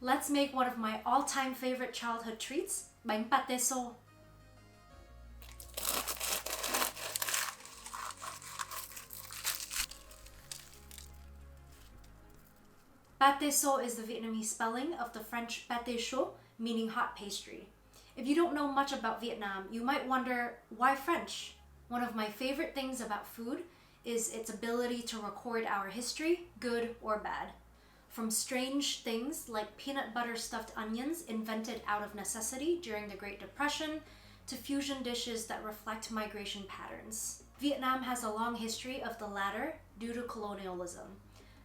Let's make one of my all-time favorite childhood treats, Bánh Patê so. Pâte so is the Vietnamese spelling of the French pâté chaud, meaning hot pastry. If you don't know much about Vietnam, you might wonder, why French? One of my favorite things about food is its ability to record our history, good or bad. From strange things like peanut butter stuffed onions invented out of necessity during the Great Depression, to fusion dishes that reflect migration patterns. Vietnam has a long history of the latter due to colonialism.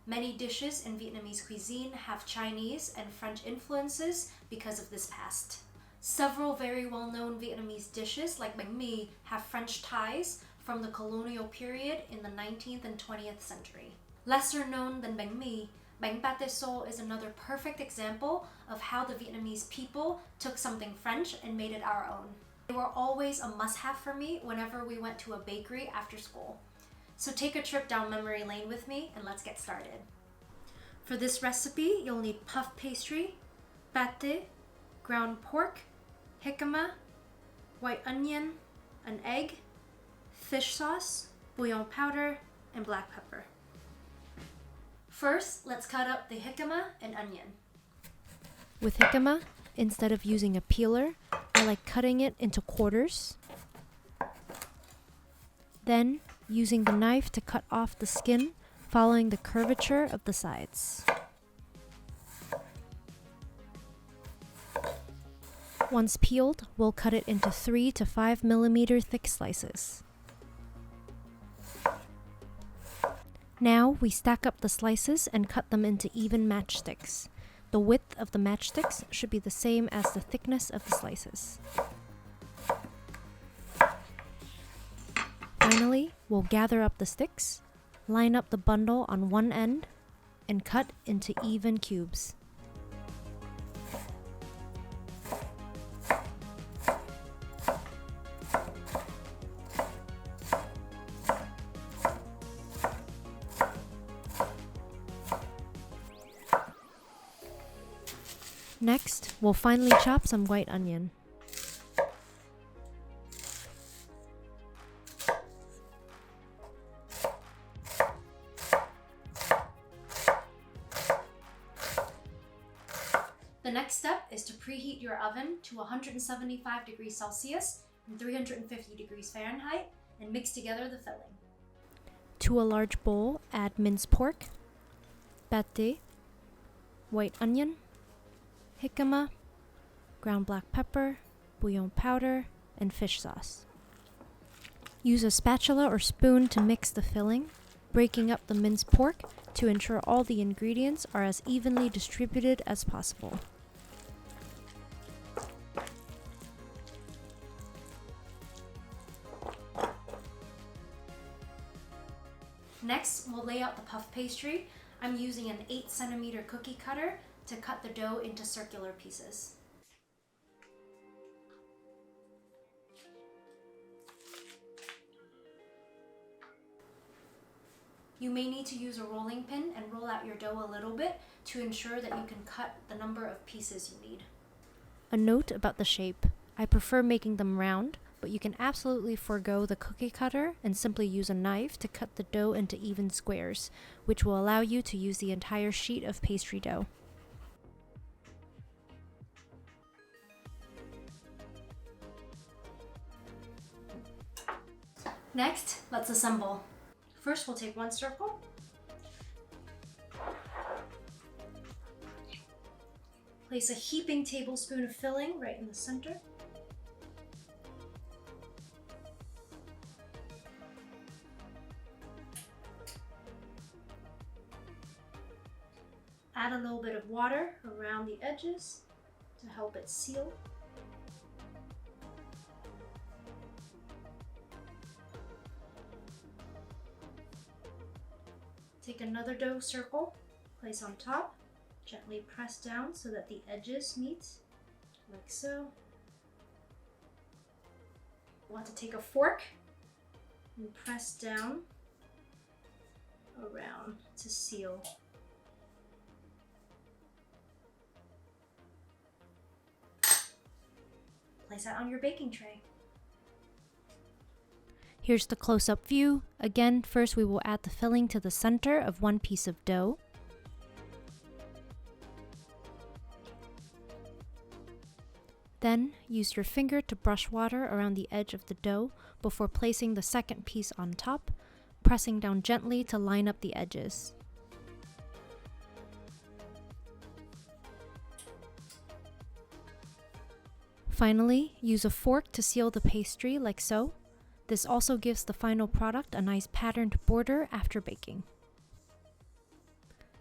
Many dishes in Vietnamese cuisine have Chinese and French influences because of this past. Several very well-known Vietnamese dishes like bánh mì have French ties from the colonial period in the 19th and 20th century. Lesser known than bánh mì, Bánh Patê so is another perfect example of how the Vietnamese people took something French and made it our own. They were always a must-have for me whenever we went to a bakery after school. So take a trip down memory lane with me and let's get started. For this recipe, you'll need puff pastry, pâte, ground pork, jicama, white onion, an egg, fish sauce, bouillon powder, and black pepper. First, let's cut up the jicama and onion. With jicama, instead of using a peeler, I like cutting it into quarters. Then, using the knife to cut off the skin, following the curvature of the sides. Once peeled, we'll cut it into 3 to 5 millimeter thick slices. Now we stack up the slices and cut them into even matchsticks. The width of the matchsticks should be the same as the thickness of the slices. Finally, we'll gather up the sticks, line up the bundle on one end, and cut into even cubes. Next, we'll finely chop some white onion. The next step is to preheat your oven to 175 degrees Celsius and 350 degrees Fahrenheit and mix together the filling. To a large bowl, add minced pork, pâte, white onion, jicama, ground black pepper, bouillon powder, and fish sauce. Use a spatula or spoon to mix the filling, breaking up the minced pork to ensure all the ingredients are as evenly distributed as possible. Next, we'll lay out the puff pastry. I'm using an 8 centimeter cookie cutter to cut the dough into circular pieces. You may need to use a rolling pin and roll out your dough a little bit to ensure that you can cut the number of pieces you need. A note about the shape. I prefer making them round, but you can absolutely forego the cookie cutter and simply use a knife to cut the dough into even squares, which will allow you to use the entire sheet of pastry dough. Next, let's assemble. First, we'll take one circle. Place a heaping tablespoon of filling right in the center. Add a little bit of water around the edges to help it seal. Take another dough circle, place on top, gently press down so that the edges meet, like so. You want to take a fork and press down around to seal. place that on your baking tray. Here's the close-up view. Again, first we will add the filling to the center of one piece of dough. Then, use your finger to brush water around the edge of the dough before placing the second piece on top, pressing down gently to line up the edges. Finally, use a fork to seal the pastry like so. This also gives the final product a nice patterned border after baking.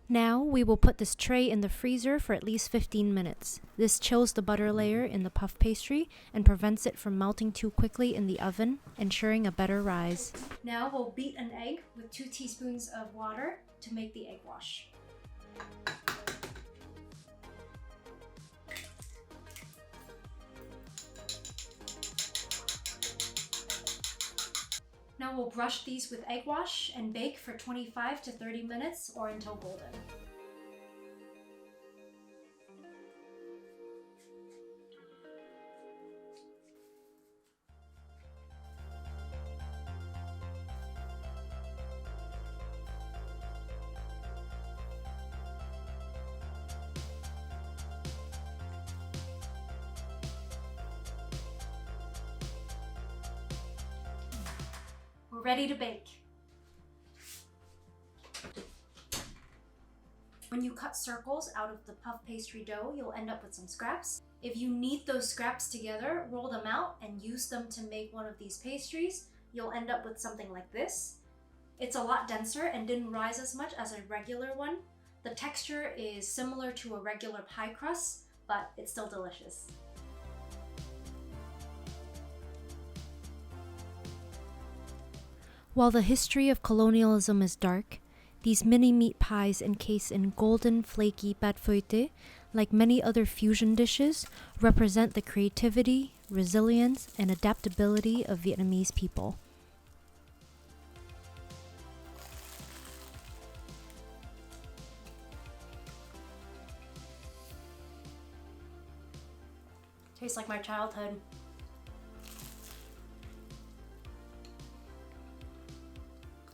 Now, we will put this tray in the freezer for at least 15 minutes. This chills the butter layer in the puff pastry and prevents it from melting too quickly in the oven, ensuring a better rise. Now we'll beat an egg with 2 teaspoons of water to make the egg wash. Now we'll brush these with egg wash and bake for 25 to 30 minutes or until golden. We're ready to bake. When you cut circles out of the puff pastry dough, you'll end up with some scraps. If you knead those scraps together, roll them out and use them to make one of these pastries, you'll end up with something like this. It's a lot denser and didn't rise as much as a regular one. The texture is similar to a regular pie crust, but it's still delicious. While the history of colonialism is dark, these mini meat pies encased in golden, flaky pâte feuilletée, like many other fusion dishes, represent the creativity, resilience, and adaptability of Vietnamese people. Tastes like my childhood.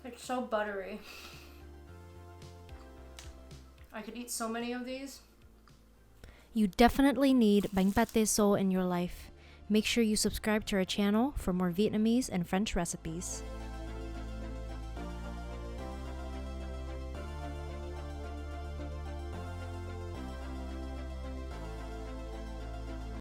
It's so buttery. I could eat so many of these. You definitely need Bánh Patê in your life. Make sure you subscribe to our channel for more Vietnamese and French recipes.